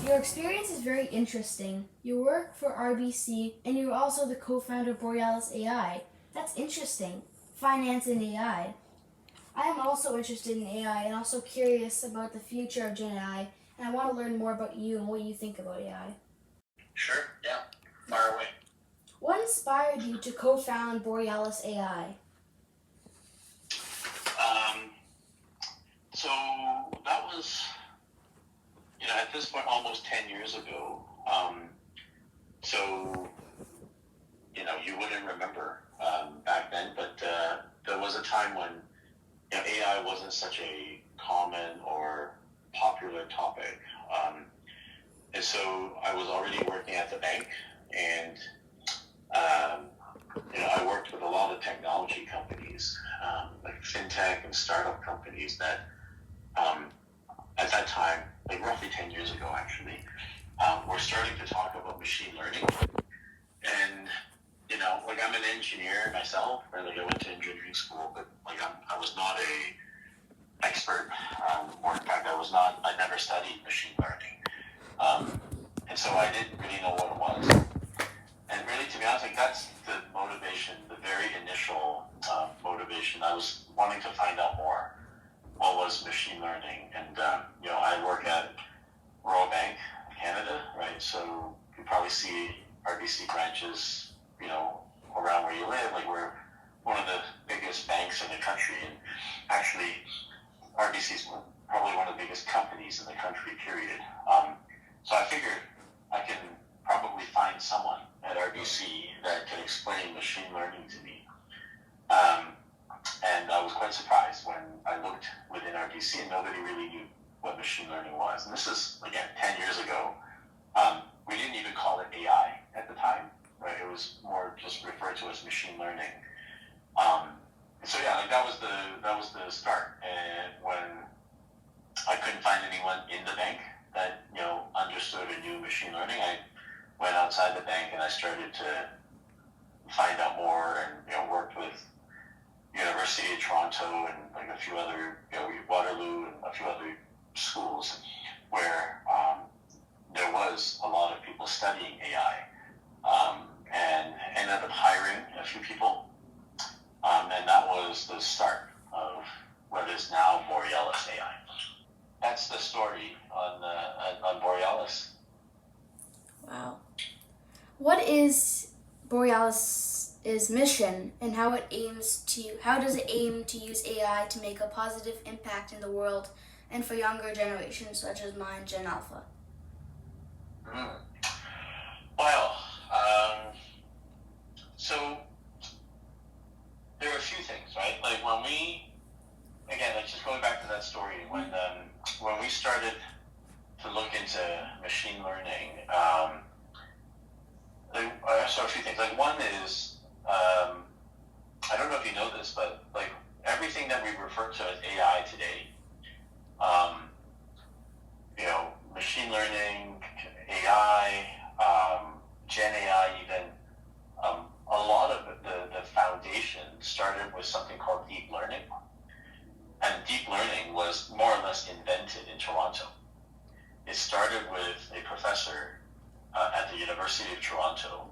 Your experience is very interesting. You work for RBC and you're also the co-founder of Borealis AI. That's interesting. Finance and AI. I am also interested in AI and also curious about the future of Gen AI, and I want to learn more about you and what you think about AI. Sure, yeah. Fire away. What inspired you to co-found Borealis AI? So that was, at this point, almost 10 years ago. So, you wouldn't remember back then, but there was a time when AI wasn't such a common or popular topic. And so I was already working at the bank, and I worked with a lot of technology companies, like fintech and startup companies that at that time, like roughly 10 years ago actually, were starting to talk about machine learning. And, like I'm an engineer myself, right? Like I went to engineering school, but like I was not a expert, or in fact I never studied machine learning. And so I didn't really know what it was. And really, to be honest, like that's the motivation, the very initial motivation. I was wanting to find out more. What was machine learning? And I work at Royal Bank of Canada, right? So you probably see RBC branches, around where you live. Like we're one of the biggest banks in the country, and actually RBC is probably one of the biggest companies in the country. Period. So I figured I can probably find someone at RBC that can explain machine learning to me. And I was quite surprised when I looked within RBC and nobody really knew what machine learning was. And this is, again, 10 years ago. We didn't even call it AI at the time, right? It was more just referred to as machine learning. So yeah, like that was the start. And when I couldn't find anyone in the bank that, understood or knew machine learning, I went outside the bank and I started to find out more and, worked with University of Toronto and like a few other, Waterloo and a few other schools where there was a lot of people studying AI, and ended up hiring a few people, and that was the start of what is now Borealis AI. That's the story on Borealis. Wow. What is Borealis' mission, and how does it aim to use AI to make a positive impact in the world and for younger generations such as mine, Gen Alpha? Well, so there are a few things, right? Like like just going back to that story, when we started to look into machine learning, I saw a few things. Like one is, I don't know if you know this, but like everything that we refer to as AI today, machine learning, AI, Gen AI even, a lot of the foundation started with something called deep learning. And deep learning was more or less invented in Toronto. It started with a professor at the University of Toronto.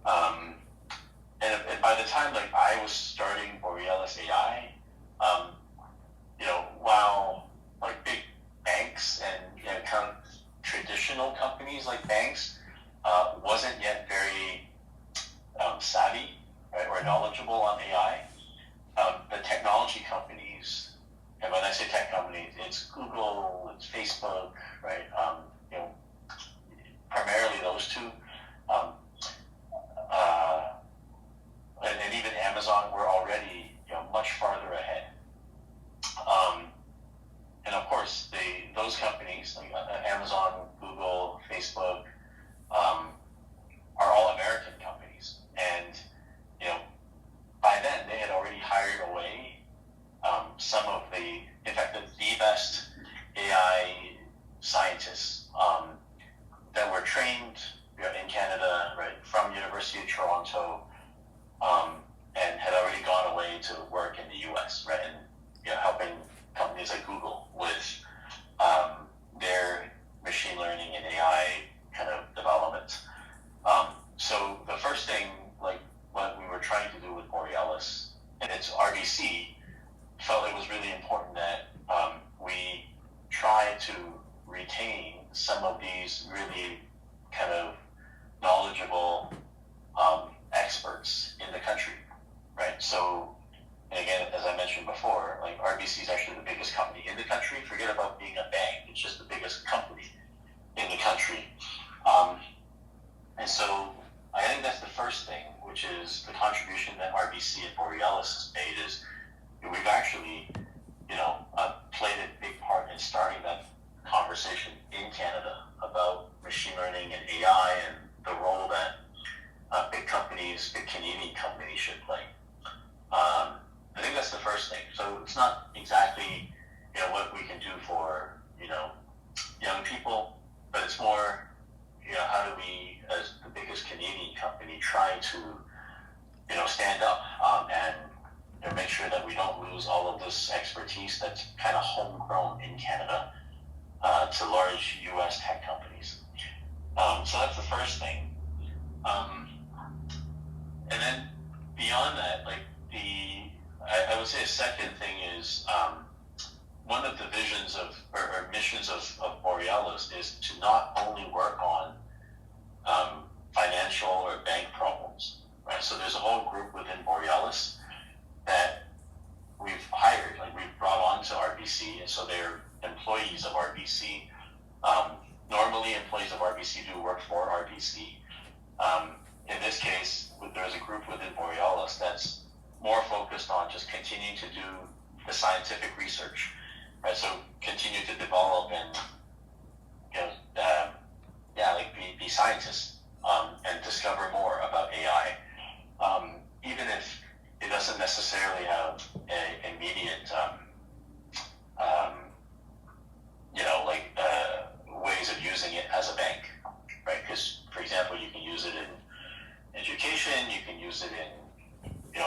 And by the time like I was starting Borealis AI, while like big banks and kind of traditional companies like banks wasn't yet very savvy, right, or knowledgeable on AI, the technology companies, and when I say tech companies, it's Google, it's Facebook, right? Primarily those two, and even Amazon were already much farther ahead. And of course, those companies like Amazon, Google, Facebook, are all American companies, and by then and so RBC felt it was really important that we try to retain some of these really kind of knowledgeable experts in the country, right? So, and again, as I mentioned before, like RBC is actually the biggest company in the country. Forget about being a bank; it's just the biggest company in the country. And so, I think that's the first thing, which is the contribution that RBC and Borealis has made. Is we've actually, played a big part in starting that conversation in Canada about machine learning and AI and the role that big companies, big Canadian companies should play. I think that's the first thing. So it's not exactly, what we can do for, young people, but it's more, how do we, as the biggest Canadian company, try to, stand up and make sure that we don't lose all of this expertise that's kind of homegrown in Canada to large U.S. tech companies. So that's the first thing. And then beyond that, I would say a second thing is one of the visions or missions of Borealis is to not only work on financial or bank problems, right? So there's a whole group within Borealis that we've hired, we've brought on to RBC, and so they're employees of RBC. Normally, employees of RBC do work for RBC. In this case, there's a group within Borealis that's more focused on just continuing to do the scientific research, right? So continue to develop and be scientists and discover more about AI, even if it doesn't necessarily have an immediate ways of using it as a bank, right? Because, for example, you can use it in education, you can use it in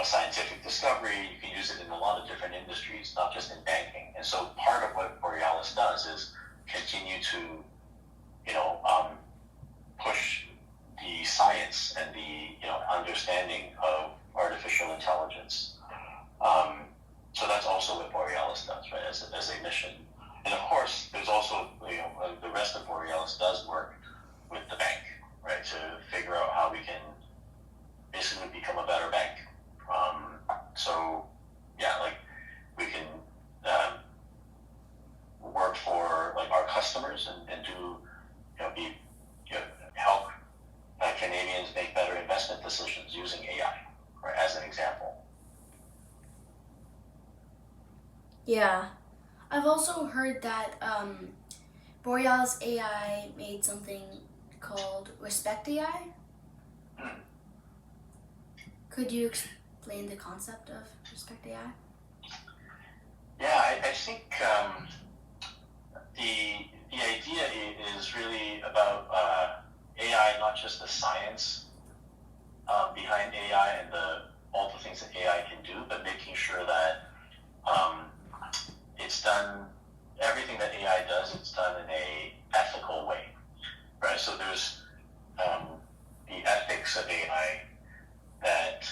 scientific discovery, you can use it in a lot of different industries, not just in banking. And so part of what Borealis does is continue to push the science and the understanding of artificial intelligence. So that's also what Borealis does, right, as a mission. And of course, there's also, the rest of Borealis does work with the bank, right, to figure out how we can basically become a better bank. We can work for our customers and do, help Canadians make better investment decisions using AI, right, as an example. Yeah. I've also heard that Borealis AI made something called Respect AI. Could you explain the concept of Respect AI? Yeah, I think the idea is really about AI, not just the science behind AI and all the things that AI can do, but making sure that it's done, everything that AI does, it's done in a ethical way, right? So there's the ethics of AI that,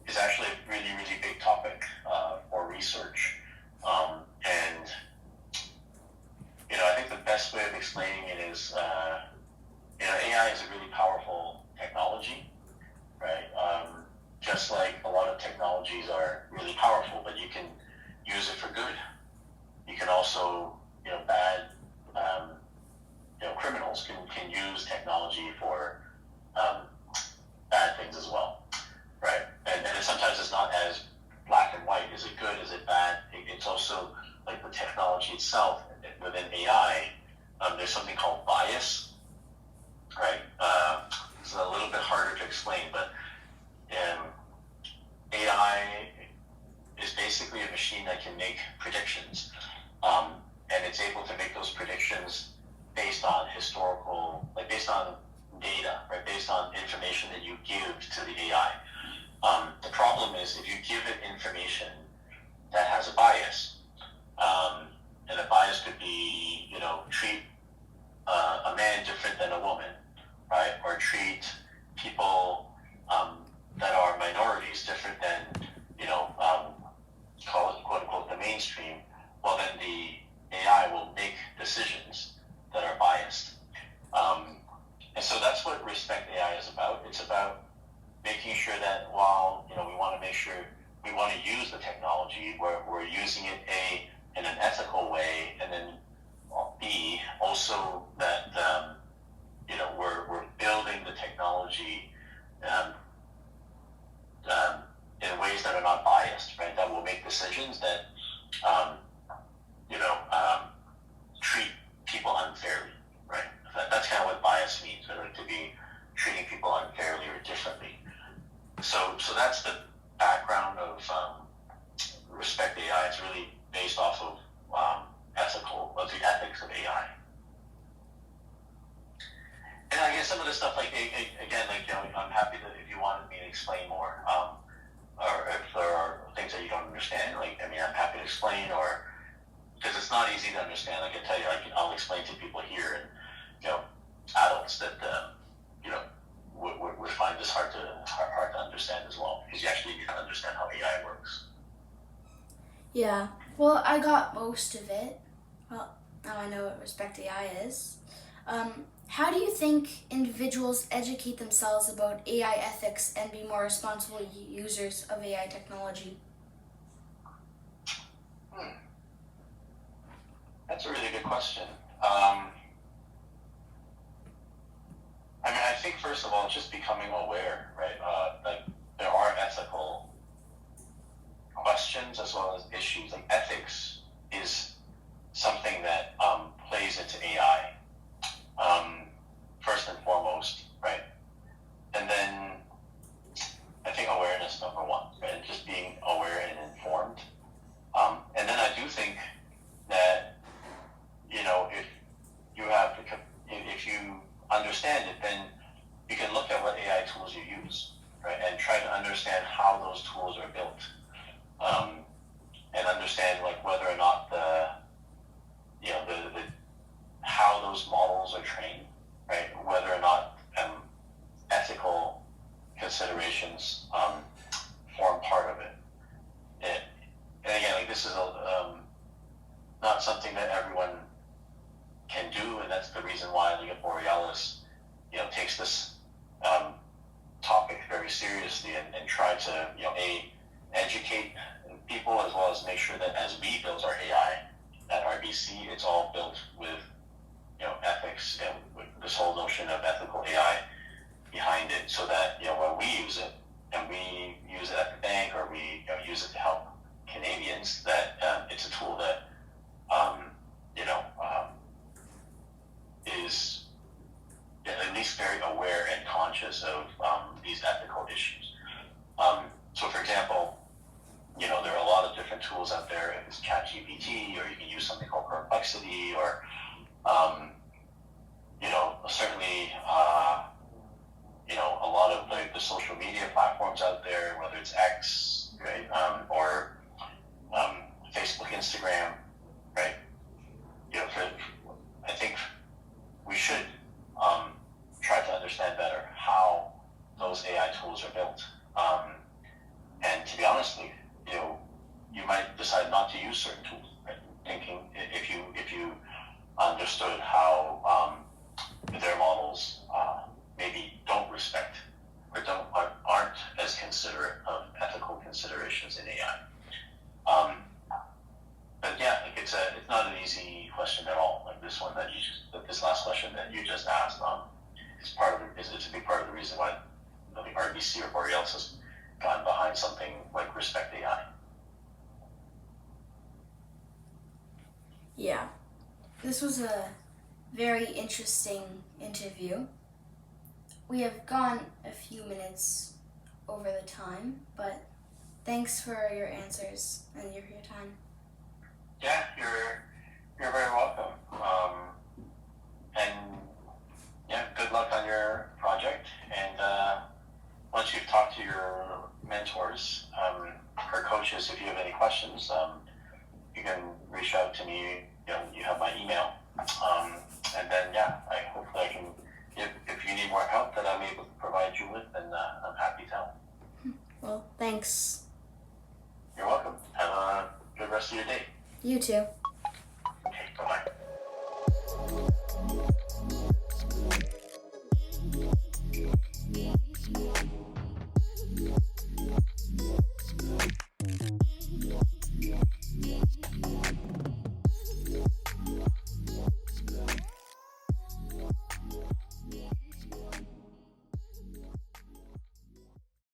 is actually a really, really big topic for research. And I think the best way of explaining it is, AI is a really powerful technology, right? Just like a lot of technologies are really powerful, but you can use it for good. You can also, bad, criminals can use technology for bad things as well, right? And sometimes it's not as black and white. Is it good? Is it bad? It's also like the technology itself within AI. There's something called bias, right? It's a little bit harder to explain, but AI is basically a machine that can make predictions, and it's able to make those predictions based on based on data, right? Based on information that you give to the AI. The problem is if you give it information that has a bias, and the bias could be, treat a man different than a woman, right? Or treat people that are minorities making sure that while we want to make sure we want to use the technology, we're using it in an ethical way, and then B also that we're building the technology um, in ways that are not biased, right? That will make decisions that um, treat people unfairly, right? That's kind of what bias means, right? Like to be treating people unfairly or differently. So that's the background of Respect AI. It's really based off of the ethics of AI. And I guess some of the stuff, like again, I'm happy that if you wanted me to explain more, or if there are things that you don't understand, I'm happy to explain, or because it's not easy to understand. Like I tell you, I'll explain to people here, and adults that would find this hard to understand as well, because you actually need to understand how AI works. Yeah, well, I got most of it. Well, now I know what Respect AI is. How do you think individuals educate themselves about AI ethics and be more responsible users of AI technology? That's a really good question. I think first of all, just becoming aware, right? Like there are ethical questions as well as issues. Like ethics is something that plays into AI first and foremost, right? And then I think awareness number one, right? Just being aware and informed. And then I do think that if you understand it, then you can look at what AI tools you use, right, and try to understand how those tools are built, and understand whether or not the how those models are trained, right, whether or not ethical considerations form part of it. And again, this is not something that everyone can do, and that's the reason why Borealis, takes this topic very seriously and try to, educate people, as well as make sure that as we build our AI at RBC, it's all built with, ethics, with this whole notion of ethical AI behind it, so that, when we use it, and we use it at the bank, or we use it to help Canadians, that it's a tool that is at least very aware and conscious of these ethical issues. So, for example, there are a lot of different tools out there. It's ChatGPT, or you can use something called Perplexity, or certainly a lot of the social media platforms out there, whether it's X, right, or Facebook, Instagram, right. I think we should try to understand better how those AI tools are built. And to be honest with you, you might decide not to use certain tools, right? Thinking if you understood how their models maybe don't respect or aren't as considerate of ethical considerations in AI. But yeah, it's not an easy question at all. Like this one this last question that you just asked, it's a big part of the reason why the RBC or Borealis has gotten behind something like Respect AI. Yeah, this was a very interesting interview. We have gone a few minutes over the time, but thanks for your answers and your time. Yeah, you're very welcome. And yeah, good luck on your project. And once you've talked to your mentors or coaches, if you have any questions, you can reach out to me. You have my email. And then hopefully I can, if you need more help that I'm able to provide you with, then I'm happy to help. Well, thanks. You're welcome. Have a good rest of your day. You too. Okay, bye-bye.